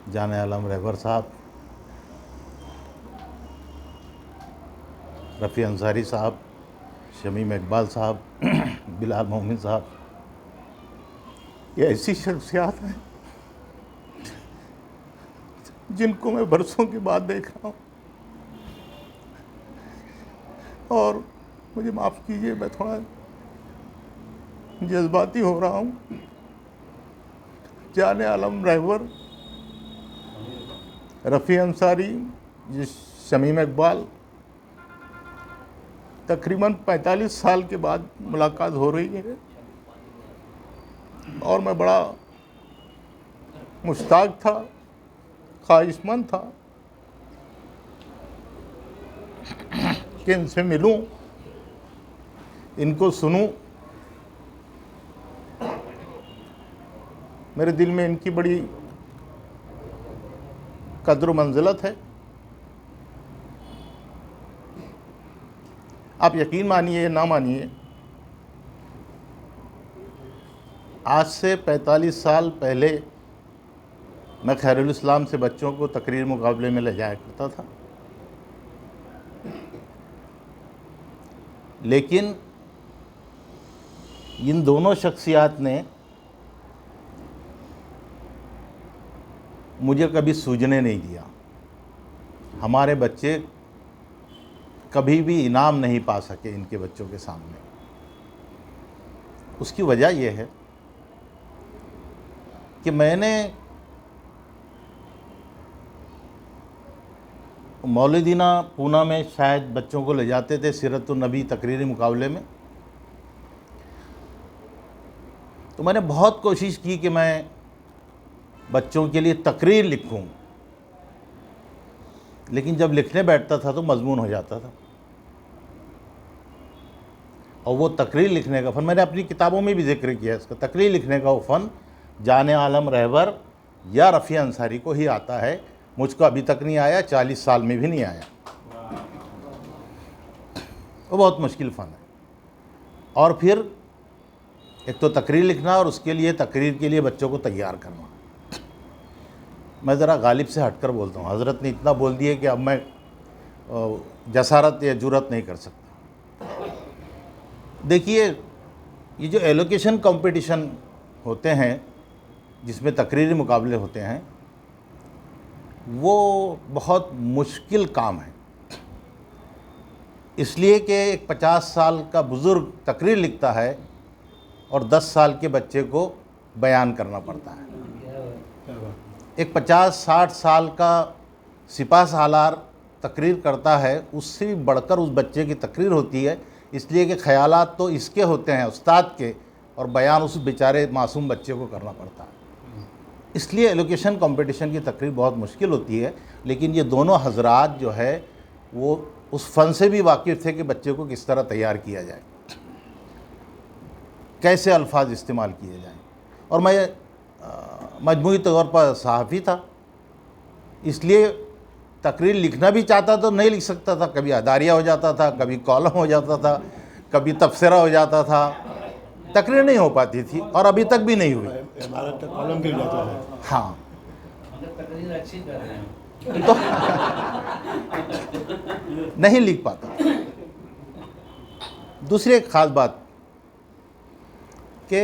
जाने आलम रहबर साहब, रफ़ी अंसारी साहब, शमीम इकबाल साहब, बिलाल मोमिन साहब, ये ऐसी शख्सियात हैं जिनको मैं बरसों के बाद देख रहा हूँ। और मुझे माफ़ कीजिए, मैं थोड़ा जज्बाती हो रहा हूँ। जाने आलम रहबर, रफ़ी अंसारी, शमीम इकबाल, तकरीबन 45 साल के बाद मुलाकात हो रही है और मैं बड़ा मुश्ताक था, ख्वाहिशमंद था कि इनसे मिलूं, इनको सुनूं। मेरे दिल में इनकी बड़ी कद्र मंजिलत है। आप यकीन मानिए ना मानिए, आज से 45 साल पहले मैं खैरुल इस्लाम से बच्चों को तकरीर मुकाबले में ले जाया करता था, लेकिन इन दोनों शख्सियात ने मुझे कभी सूझने नहीं दिया। हमारे बच्चे कभी भी इनाम नहीं पा सके इनके बच्चों के सामने। उसकी वजह यह है कि मैंने मौलिदीना पूना में शायद बच्चों को ले जाते थे सीरतुन नबी तकरीरी मुकाबले में, तो मैंने बहुत कोशिश की कि मैं बच्चों के लिए तकरीर लिखूं, लेकिन जब लिखने बैठता था तो मजमून हो जाता था। और वो तकरीर लिखने का फ़न, मैंने अपनी किताबों में भी जिक्र किया इसका, तकरीर लिखने का वो फ़न जाने आलम रहबर या रफ़ी अंसारी को ही आता है। मुझको अभी तक नहीं आया, 40 साल में भी नहीं आया। वो बहुत मुश्किल फ़न है। और फिर एक तो तकरीर लिखना और उसके लिए तकरीर के लिए बच्चों को तैयार करना। मैं ज़रा गालिब से हटकर बोलता हूँ, हज़रत ने इतना बोल दिया कि अब मैं जसारत या जुरत नहीं कर सकता। देखिए, ये जो एलोकेशन कंपटीशन होते हैं जिसमें तकरीरी मुकाबले होते हैं, वो बहुत मुश्किल काम है, इसलिए कि एक 50 साल का बुज़ुर्ग तकरीर लिखता है और 10 साल के बच्चे को बयान करना पड़ता है। एक 50-60 साल का सिपाह सालार तकरीर करता है, उससे भी बढ़कर उस बच्चे की तकरीर होती है, इसलिए कि ख़यालात तो इसके होते हैं उस्ताद के, और बयान उस बेचारे मासूम बच्चे को करना पड़ता है। इसलिए एलोकेशन कंपटीशन की तकरीर बहुत मुश्किल होती है। लेकिन ये दोनों हजरात जो है वो उस फ़न से भी वाकिफ़ थे कि बच्चे को किस तरह तैयार किया जाए, कैसे अल्फाज इस्तेमाल किए जाएं। और मैं मजमूई तौर पर सहाफ़ी था, इसलिए तकरीर लिखना भी चाहता तो नहीं लिख सकता था। कभी अदारिया हो जाता था, कभी कॉलम हो जाता था, कभी तबसरा हो जाता था, तकरीर नहीं हो पाती थी और अभी तक भी नहीं हुई। इमारत तक कॉलम गिर जाता है। हाँ, तकरीर अच्छी कर रहे हैं तो नहीं लिख पाता। दूसरी एक ख़ास बात कि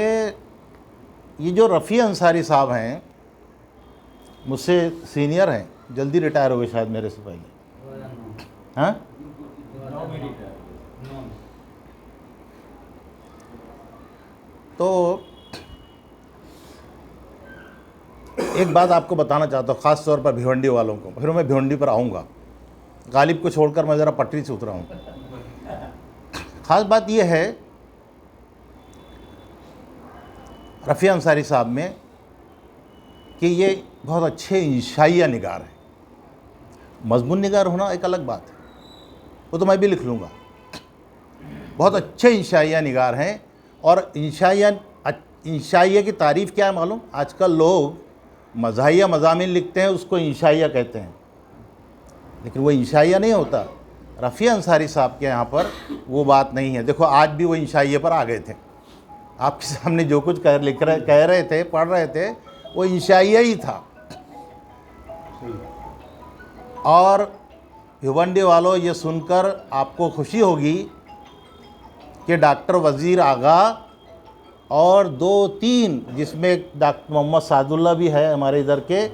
ये जो रफ़ी अंसारी साहब हैं, मुझसे सीनियर हैं, जल्दी रिटायर हो गए शायद मेरे से पहले। हाँ, तो एक बात आपको बताना चाहता हूँ, ख़ास तौर पर भिवंडी वालों को, फिर मैं भिवंडी पर आऊँगा। गालिब को छोड़कर मैं ज़रा पटरी से उतरा हूँ। ख़ास बात यह है रफ़ी अंसारी साहब में कि ये बहुत अच्छे इंशाइया निगार हैं। मजमून निगार होना एक अलग बात है, वो तो मैं भी लिख लूँगा। बहुत अच्छे इंशाइया निगार हैं। और इंशाइया की तारीफ़ क्या है मालूम? आजकल लोग मज़ाहिया मज़ामीन लिखते हैं, उसको इंशाइया कहते हैं, लेकिन वो इंशाइया नहीं होता। रफ़ी अंसारी साहब के यहाँ पर वो बात नहीं है। देखो, आज भी वो इंशाइया पर आ गए थे। आपके सामने जो कुछ कह रहे थे, पढ़ रहे थे, वो इंशाइया ही था। सही। और भिवंडी वालों, ये सुनकर आपको खुशी होगी कि डॉक्टर वज़ीर आगा और 2-3 जिसमें डॉक्टर मोहम्मद सादुल्ला भी है हमारे इधर के,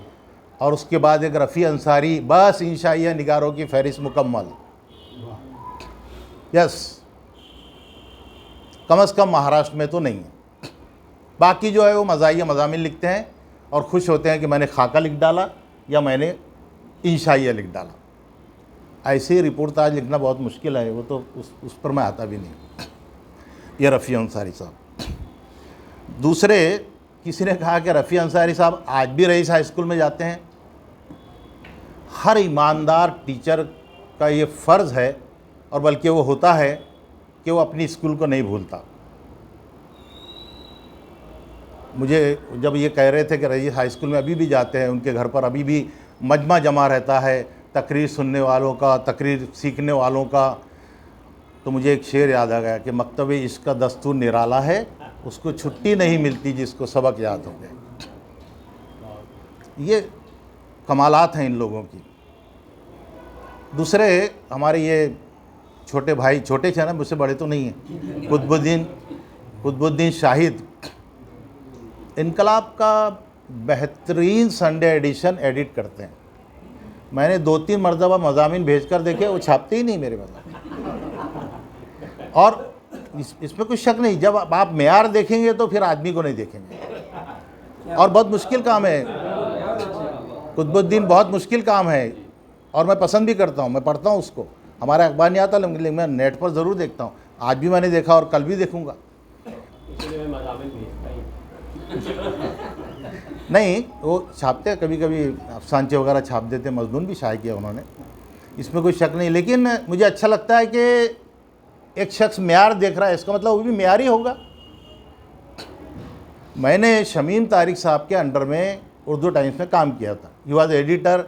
और उसके बाद एक रफ़ी अंसारी, बस इंशाइया निगारों की फहरिस्त मुकम्मल। यस, कम से कम महाराष्ट्र में तो नहीं है। बाकी जो है वो मज़ाहिया मज़ामिन लिखते हैं और खुश होते हैं कि मैंने खाका लिख डाला या मैंने इंशाइया लिख डाला। ऐसे रिपोर्ट आज लिखना बहुत मुश्किल है, वो तो उस पर मैं आता भी नहीं। ये रफ़ी अंसारी साहब। दूसरे, किसी ने कहा कि रफ़ी अंसारी साहब आज भी रईस हाई स्कूल में जाते हैं। हर ईमानदार टीचर का ये फ़र्ज़ है, और बल्कि वो होता है कि वो अपनी स्कूल को नहीं भूलता। मुझे जब ये कह रहे थे कि रईस हाई स्कूल में अभी भी जाते हैं, उनके घर पर अभी भी मजमा जमा रहता है तकरीर सुनने वालों का, तकरीर सीखने वालों का, तो मुझे एक शेर याद आ गया कि मकतब इश्क का दस्तूर निराला है, उसको छुट्टी नहीं मिलती जिसको सबक याद हो गए। ये कमालात हैं इन लोगों की। दूसरे, हमारे ये छोटे भाई, छोटे थे ना, मुझसे बड़े तो नहीं हैं, कुतुबुद्दीन शाहिद, इनकलाब का बेहतरीन संडे एडिशन एडिट करते हैं। मैंने 2-3 मरतबा मज़ामीन भेजकर देखे, वो छापते ही नहीं मेरे मज़ामीन। और इसमें कुछ शक नहीं, जब आप मेयार देखेंगे तो फिर आदमी को नहीं देखेंगे। और बहुत मुश्किल काम है कुतुबुद्दीन, बहुत मुश्किल काम है, और मैं पसंद भी करता हूँ, मैं पढ़ता हूँ उसको। हमारा अखबार नहीं आता लेकिन मैं नेट पर ज़रूर देखता हूँ। आज भी मैंने देखा और कल भी देखूँगा। नहीं, वो छापते हैं कभी कभी, अफसानचे वगैरह छाप देते हैं, मजनून भी शाये किया उन्होंने, इसमें कोई शक नहीं। लेकिन मुझे अच्छा लगता है कि एक शख्स मेयार देख रहा है, इसका मतलब वो भी मेयार ही होगा। मैंने शमीम तारिक साहब के अंडर में उर्दू टाइम्स में काम किया था। He was editor,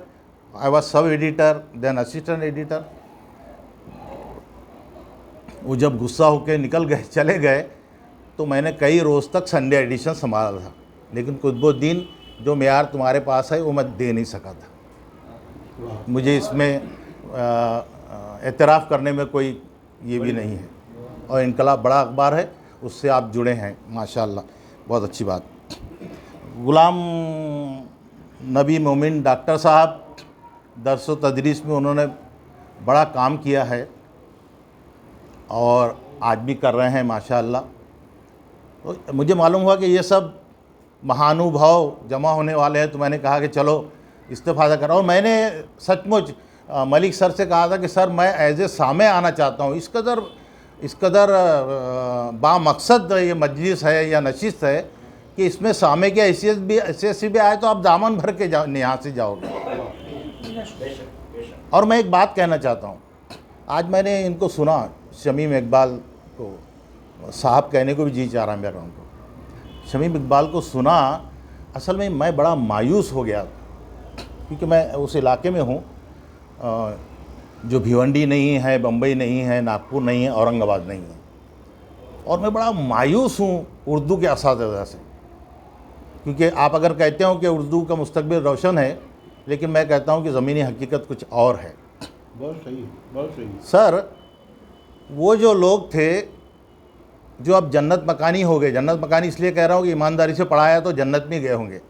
I was sub editor, then assistant editor. वो जब गुस्सा होकर निकल गए, चले गए, तो मैंने कई रोज़ तक संडे एडिशन संभाला था। लेकिन कुतुबुद्दीन, जो मेयार तुम्हारे पास है वो मैं दे नहीं सका था। मुझे इसमें एतराफ़ करने में कोई ये भी नहीं है। और इनकलाब बड़ा अखबार है, उससे आप जुड़े हैं, माशाअल्लाह, बहुत अच्छी बात। गुलाम नबी मोमिन डॉक्टर साहब, दर्स व तदरीस में उन्होंने बड़ा काम किया है और आज भी कर रहे हैं माशाअल्लाह। तो मुझे मालूम हुआ कि ये सब महानुभाव जमा होने वाले हैं, तो मैंने कहा कि चलो इस्तेफ़ादा करो। और मैंने सचमुच मलिक सर से कहा था कि सर मैं एज ए सामे आना चाहता हूँ। इस कदर बामकसद ये मजलिस है या नशिस्त है कि इसमें सामे की हैसियत भी आए तो आप दामन भर के यहाँ से जाओगे। और मैं एक बात कहना चाहता हूँ, आज मैंने इनको सुना, शमीम इकबाल को, साहब कहने को भी जी चाह रहा है मेरा उनको, शमीम इकबाल को सुना। असल में मैं बड़ा मायूस हो गया, क्योंकि मैं उस इलाके में हूँ जो भिवंडी नहीं है, बम्बई नहीं है, नागपुर नहीं है, औरंगाबाद नहीं है। और मैं बड़ा मायूस हूँ उर्दू के असातिज़ा से, क्योंकि आप अगर कहते हो कि उर्दू का मुस्तकबिल रोशन है, लेकिन मैं कहता हूँ कि ज़मीनी हकीकत कुछ और है। बहुत सही, बहुत सही। सर, वो जो लोग थे जो अब जन्नत मकानी हो गए, जन्नत मकानी इसलिए कह रहा हूँ कि ईमानदारी से पढ़ाया तो जन्नत में गए होंगे,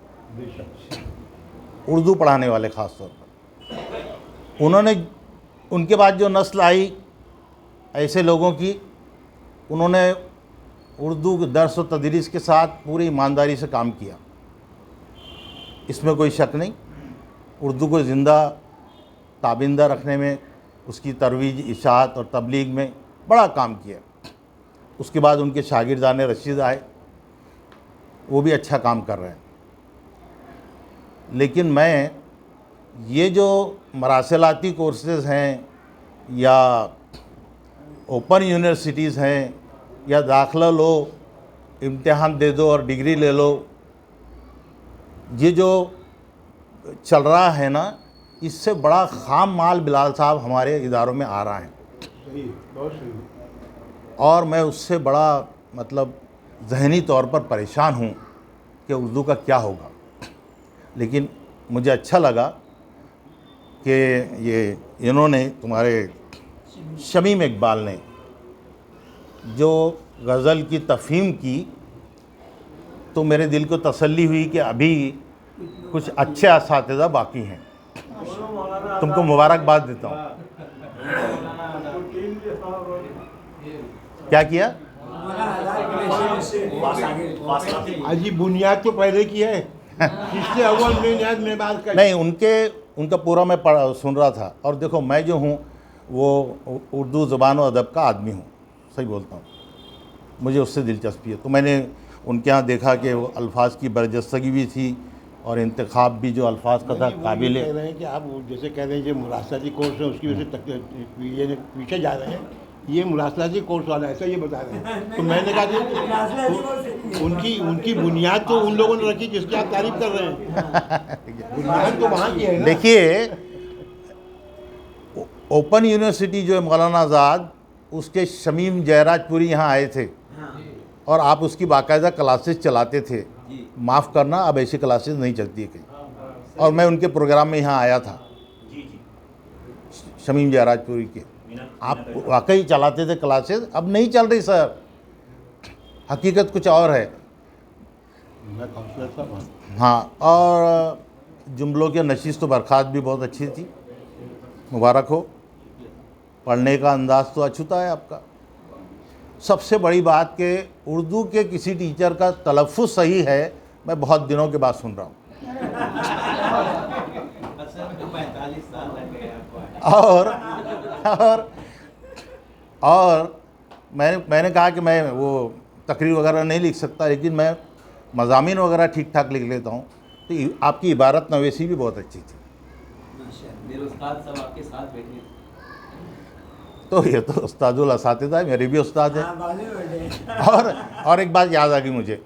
उर्दू पढ़ाने वाले ख़ास तौर पर। उन्होंने, उनके बाद जो नस्ल आई ऐसे लोगों की, उन्होंने उर्दू के दर्स व तदरीस के साथ पूरी ईमानदारी से काम किया, इसमें कोई शक नहीं। उर्दू को ज़िंदा ताबिंदा रखने में, उसकी तरवीज, इशाअत और तबलीग में बड़ा काम किया। उसके बाद उनके शागिर्दान रशीद आए, वो भी अच्छा काम कर रहे हैं। लेकिन मैं ये जो मरासलाती कोर्सेज़ हैं या ओपन यूनिवर्सिटीज़ हैं या दाखिला लो, इम्तिहान दे दो और डिग्री ले लो, ये जो चल रहा है ना, इससे बड़ा खाम माल बिलाल साहब हमारे इदारों में आ रहा है। सही, बहुत सही। और मैं उससे बड़ा मतलब ज़हनी तौर पर परेशान हूँ कि उर्दू का क्या होगा। लेकिन मुझे अच्छा लगा कि ये इन्होंने तुम्हारे शमीम इकबाल ने जो गज़ल की तफ़हीम की तो मेरे दिल को तसल्ली हुई कि अभी कुछ अच्छे असातिज़ा बाकी हैं। तुमको मुबारकबाद देता हूँ। क्या किया? अजी बुनियाद तो पहले की है, इससे अव्वल बुनियाद में बात कर। नहीं, उनका पूरा मैं सुन रहा था। और देखो, मैं जो हूँ वो उर्दू ज़बान और अदब का आदमी हूँ, सही बोलता हूँ, मुझे उससे दिलचस्पी है। तो मैंने उनके यहाँ देखा कि वो अल्फाज की बरजस्तगी भी थी और इंतखाब भी जो अल्फाज का था काबिल। कह रहे हैं कि आप जैसे कह रहे हैं जो मुरासलाती कोर्स है उसकी वजह से ये पीछे जा रहे हैं, ये मुरासलाती कोर्स वाला ऐसा ये बता रहे हैं। तो मैंने कहा कि उनकी बुनियाद तो उन लोगों ने रखी जिसकी आप तारीफ कर रहे हैं। बुनियाद तो वहाँ की है ना। देखिए, ओपन यूनिवर्सिटी जो है मौलाना आज़ाद, उसके शमीम जयराजपुरी यहाँ आए थे और आप उसकी बाकायदा क्लासेस चलाते थे। माफ़ करना, अब ऐसी क्लासेस नहीं चलती है कहीं। और मैं उनके प्रोग्राम में यहाँ आया था, शमीम जयराजपुरी के। आप वाकई चलाते थे क्लासेस, अब नहीं चल रही सर। हकीकत कुछ और है। मैं काउंसलर साहब हूँ। हाँ, और जुमलों की नशीस तो बरखास्त भी बहुत अच्छी थी, मुबारक हो। पढ़ने का अंदाज़ तो अछूता है आपका। सबसे बड़ी बात कि उर्दू के किसी टीचर का तलफ़्फ़ुज़ सही है, मैं बहुत दिनों के बाद सुन रहा हूँ। असल में 45 साल लग गए आपको। और मैंने कहा कि मैं वो तकरीर वगैरह नहीं लिख सकता, लेकिन मैं मज़ामीन वगैरह ठीक ठाक लिख लेता हूँ। तो आपकी इबारत नवेसी भी बहुत अच्छी थी। मेरे उस्ताद सब आपके साथ बैठे थे। तो ये तो उस्तादुल असातिज़ा है, मेरे भी उस्ताद हैं। और एक बात याद आ गई मुझे।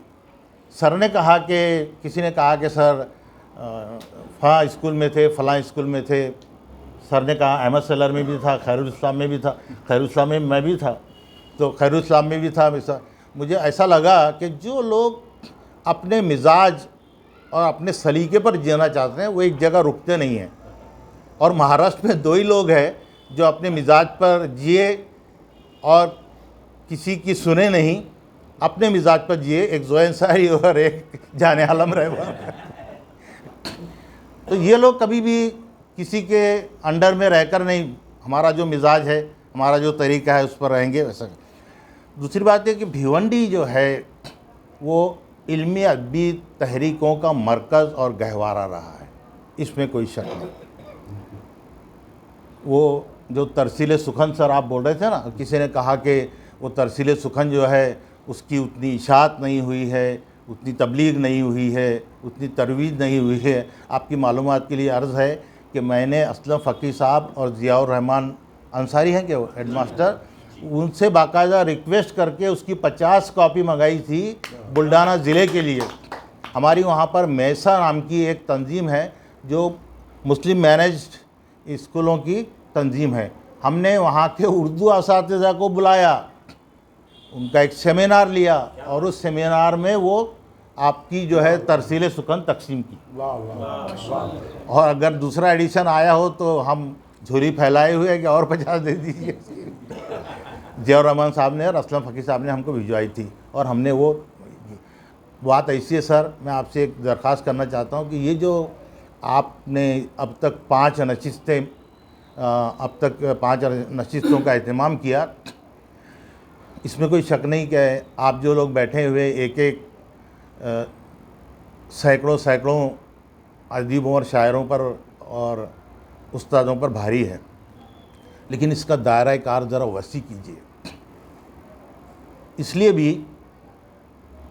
सर ने कहा कि किसी ने कहा कि सर फ़लाँ स्कूल में थे, फ़लाँ स्कूल में थे। सर ने कहा अहमद सलर में भी था, खैरुल इस्लाम में भी था, खैरुल इस्लाम में मैं भी था, तो खैरुल इस्लाम में भी था। मुझे ऐसा लगा कि जो लोग अपने मिजाज और अपने सलीके पर जीना चाहते हैं वो एक जगह रुकते नहीं हैं। और महाराष्ट्र में दो ही लोग हैं जो अपने मिजाज पर जिए और किसी की सुने नहीं, अपने मिजाज पर जिए, एक ज़ोया अंसारी और एक जाने आलम रहमान। तो ये लोग कभी भी किसी के अंडर में रहकर नहीं, हमारा जो मिजाज है, हमारा जो तरीका है उस पर रहेंगे वैसा। दूसरी बात है कि भिवंडी जो है वो इल्मी अदबी तहरीकों का मरकज़ और गहवारा रहा है, इसमें कोई शक नहीं। वो जो तरसील सुखन सर आप बोल रहे थे ना, किसी ने कहा कि वो तरसील सुखन जो है उसकी उतनी इशाअत नहीं हुई है, उतनी तबलीग नहीं हुई है, उतनी तरवीज नहीं हुई है। आपकी मालूमात के लिए अर्ज़ है कि मैंने असलम फ़कीह साहब और ज़ियाउर रहमान अंसारी हैं कि वो हेडमास्टर, उनसे बाकायदा रिक्वेस्ट करके उसकी 50 कॉपी मंगाई थी बुल्ढाना ज़िले के लिए। हमारी वहाँ पर मैसा नाम की एक तंजीम है जो मुस्लिम मैनेज्ड स्कूलों की तंजीम है। हमने वहाँ के उर्दू असातिज़ा को बुलाया, उनका एक सेमिनार लिया और उस सेमिनार में वो आपकी जो है तरसील सुखन तकसीम की। वाह वाह वाह। और अगर दूसरा एडिशन आया हो तो हम झुरी फैलाए हुए कि और 50 दे दीजिए। ज़ियाउर रहमान साहब ने और असलम फ़कीह साहब ने हमको भिजवाई थी और हमने वो। बात ऐसी है सर, मैं आपसे एक दरख्वास्त करना चाहता हूँ कि ये जो आपने अब तक 5 नशिस्तों का एहतमाम किया, इसमें कोई शक नहीं कि आप जो लोग बैठे हुए एक एक सैकड़ों अदीबों और शायरों पर और उस्तादों पर भारी है, लेकिन इसका दायरा कार ज़रा वसी कीजिए। इसलिए भी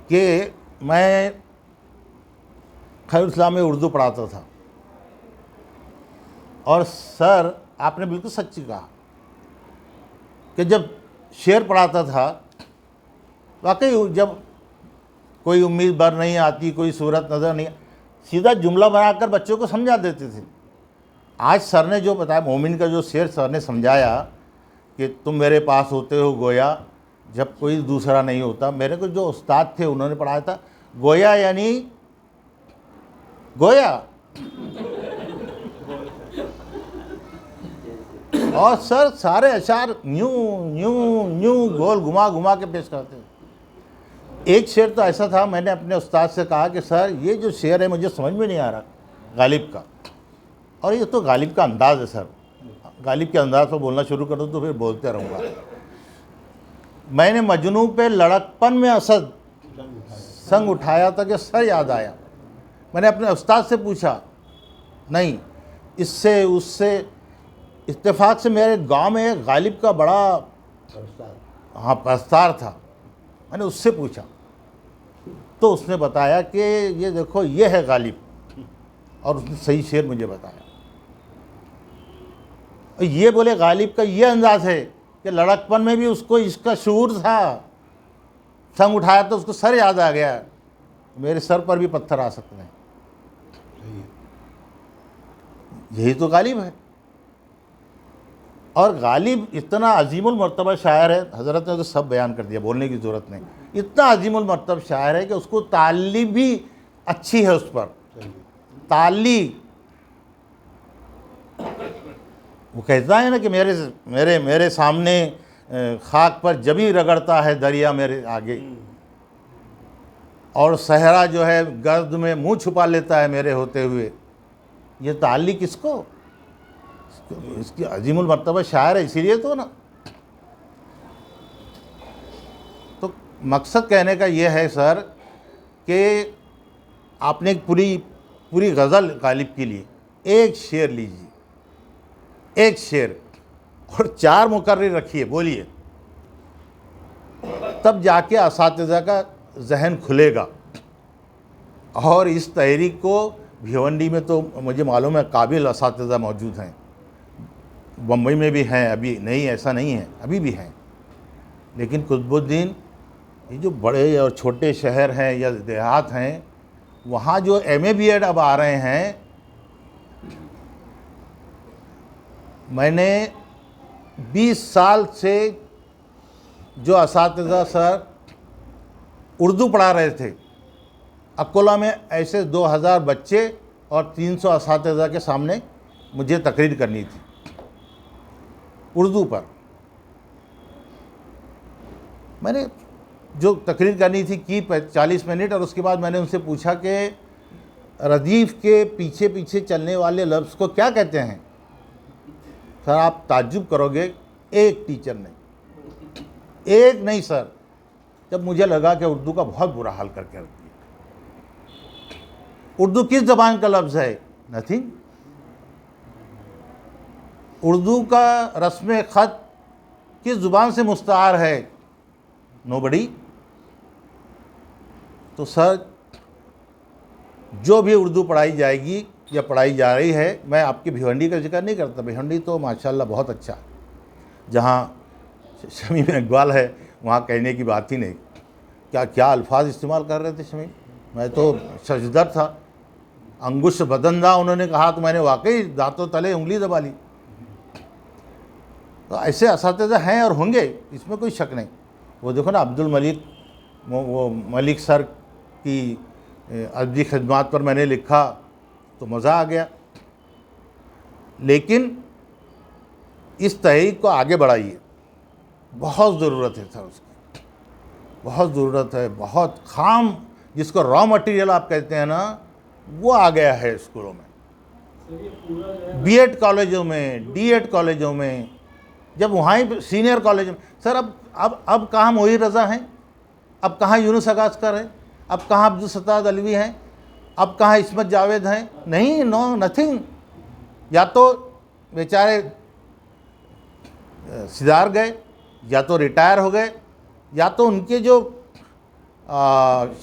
कि मैं खैरुल इस्लाम में उर्दू पढ़ाता था और सर आपने बिल्कुल सच्ची कहा कि जब शेर पढ़ाता था, वाकई जब कोई उम्मीद भर नहीं आती, कोई सूरत नज़र नहीं, सीधा जुमला बनाकर बच्चों को समझा देते थे। आज सर ने जो बताया, मोमिन का जो शेर सर ने समझाया कि तुम मेरे पास होते हो गोया जब कोई दूसरा नहीं होता। मेरे को जो उस्ताद थे उन्होंने पढ़ाया था गोया यानी गोया। और सर सारे अशार न्यू न्यू न्यू गोल घुमा घुमा के पेश करते हैं। एक शेर तो ऐसा था, मैंने अपने उस्ताद से कहा कि सर ये जो शेर है मुझे समझ में नहीं आ रहा गालिब का, और ये तो गालिब का अंदाज़ है सर, गालिब के अंदाज पर बोलना शुरू कर दूँ तो फिर बोलते रहूँगा। मैंने मजनू पे लड़कपन में असद संग उठाया था कि सर याद आया। मैंने अपने उस्ताद से पूछा, नहीं इससे उससे, इत्तेफाक से मेरे गांव में एक गालिब का बड़ा हाँ प्रस्तार था। मैंने उससे पूछा तो उसने बताया कि ये देखो ये है गालिब, और उसने सही शेर मुझे बताया। और ये बोले गालिब का ये अंदाज़ है कि लड़कपन में भी उसको इसका शूर था, संग उठाया तो उसको सर याद आ गया, मेरे सर पर भी पत्थर आ सकते हैं। यही तो गालिब है। और गालिब इतना अजीमुल मर्तबा शायर है, हज़रत ने तो सब बयान कर दिया, बोलने की ज़रूरत नहीं। इतना अजीमुल मर्तबा शायर है कि उसको ताली भी अच्छी है, उस पर ताली। वो कहता है ना कि मेरे मेरे मेरे सामने खाक पर जबी रगड़ता है दरिया मेरे आगे, और सहरा जो है गर्द में मुंह छुपा लेता है मेरे होते हुए। ये ताली किसको, इसकी अजीमुल मर्तबा शायर है, इसीलिए तो ना। तो मकसद कहने का ये है सर कि आपने एक पूरी गज़ल गालिब के लिए एक शेर लीजिए, एक शेर, और 4 मुकर्रिर रखिए, बोलिए, तब जाके असातिज़ा का जहन खुलेगा। और इस तहरीक को भिवंडी में तो मुझे मालूम है काबिल असातिज़ा मौजूद हैं, बम्बई में भी हैं, अभी नहीं ऐसा नहीं है, अभी भी हैं। लेकिन कुतुबुद्दीन, ये जो बड़े और छोटे शहर हैं या देहात हैं, वहाँ जो MA BEd अब आ रहे हैं, मैंने 20 साल से जो असातिज़ा सर उर्दू पढ़ा रहे थे, अकोला में ऐसे 2000 बच्चे और 300 असातिज़ा के सामने मुझे तकरीर करनी थी उर्दू पर। मैंने जो तकरीर करनी थी की 40 मिनट, और उसके बाद मैंने उनसे पूछा कि रदीफ़ के पीछे पीछे चलने वाले लफ्ज़ को क्या कहते हैं। सर आप ताज्जुब करोगे, एक टीचर नहीं, एक नहीं सर, जब मुझे लगा कि उर्दू का बहुत बुरा हाल करके रख दिया। उर्दू किस ज़बान का लफ्ज़ है? नथिंग। उर्दू का रस्म ख़त किस ज़ुबान से मुस्तार है? नोबडी। तो सर जो भी उर्दू पढ़ाई जाएगी या पढ़ाई जा रही है, मैं आपकी भिवंडी का जिक्र नहीं करता, भिवंडी तो माशाल्लाह बहुत अच्छा, जहाँ शमीम इकबाल है वहाँ कहने की बात ही नहीं। क्या क्या अल्फाज इस्तेमाल कर रहे थे शमीम, मैं तो शजदर था। अंगुश बदंदा उन्होंने कहा तो मैंने वाकई दांतों तले उंगली दबा ली। तो ऐसे असातिज़ा हैं और होंगे, इसमें कोई शक नहीं। वो देखो ना अब्दुल मलिक, वो मलिक सर की अदबी खिदमात पर मैंने लिखा तो मज़ा आ गया। लेकिन इस तहरीक को आगे बढ़ाइए, बहुत ज़रूरत है सर उसकी, बहुत ज़रूरत है। बहुत खाम, जिसको रॉ मटेरियल आप कहते हैं ना, वो आ गया है स्कूलों में, BEd कॉलेजों में, DEd कॉलेजों में, जब वहाँ ही सीनियर कॉलेज में। सर अब कहाँ मोई रज़ा हैं, अब कहाँ यूनुस अगास्कर हैं, अब कहाँ अब्दुल सत्तार अलवी हैं, अब कहाँ इस्मत जावेद हैं? नहीं, नो नथिंग। या तो बेचारे सिदार गए, या तो रिटायर हो गए, या तो उनके जो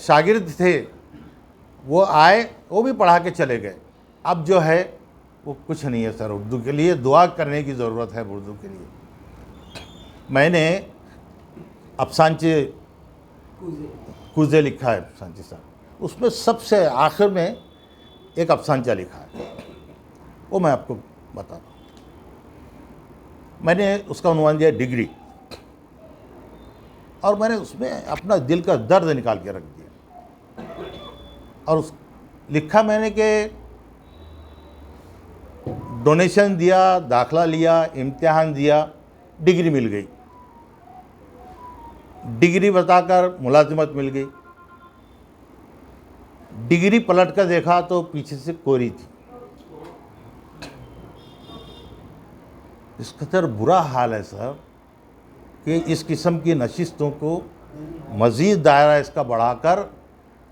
शागिर्द थे वो आए, वो भी पढ़ा के चले गए। अब जो है वो कुछ नहीं है सर। उर्दू के लिए दुआ करने की ज़रूरत है। उर्दू के लिए मैंने अफसानचे कुज़े लिखा है, अफसानचे साहब, उसमें सबसे आखिर में एक अफसानचा लिखा है, वो मैं आपको बताता हूँ। मैंने उसका उन्वान दिया डिग्री, और मैंने उसमें अपना दिल का दर्द निकाल के रख दिया, और उस लिखा मैंने कि डोनेशन दिया, दाखला लिया, इम्तिहान दिया, डिग्री मिल गई। डिग्री बताकर मुलाजिमत मिल गई। डिग्री पलट कर देखा तो पीछे से कोरी थी। इस कदर बुरा हाल है सर कि इस किस्म की नशिस्तों को मज़ीद दायरा इसका बढ़ाकर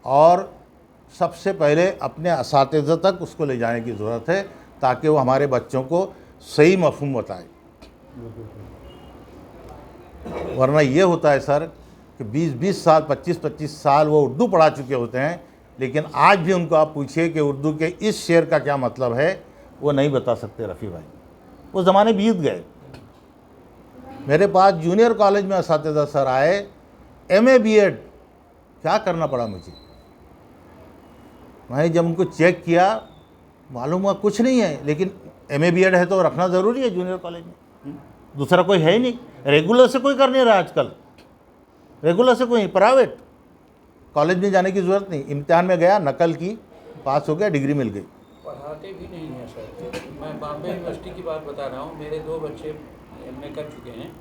और सबसे पहले अपने असातिज़ा तक उसको ले जाने की ज़रूरत है ताकि वो हमारे बच्चों को सही मफ़हूम बताए। वरना ये होता है सर कि 20-20 साल, 25-25 साल वो उर्दू पढ़ा चुके होते हैं, लेकिन आज भी उनको आप पूछिए कि उर्दू के इस शेर का क्या मतलब है, वो नहीं बता सकते रफ़ी भाई। वो ज़माने बीत गए। मेरे पास जूनियर कॉलेज में असातिज़ा सर आए, MA BEd क्या करना पड़ा मुझे। मैं जब उनको चेक किया मालूम हुआ कुछ नहीं है, लेकिन MA BEd है तो रखना ज़रूरी है जूनियर कॉलेज में, दूसरा कोई है ही नहीं। रेगुलर से कोई कर नहीं रहा आजकल, रेगुलर से कोई, प्राइवेट कॉलेज में जाने की ज़रूरत नहीं। इम्तिहान में गया, नकल की, पास हो गया, डिग्री मिल गई। पढ़ाते भी नहीं हैं सर। मैं बॉम्बे यूनिवर्सिटी की बात बता रहा हूँ। मेरे 2 बच्चे MA कर चुके हैं,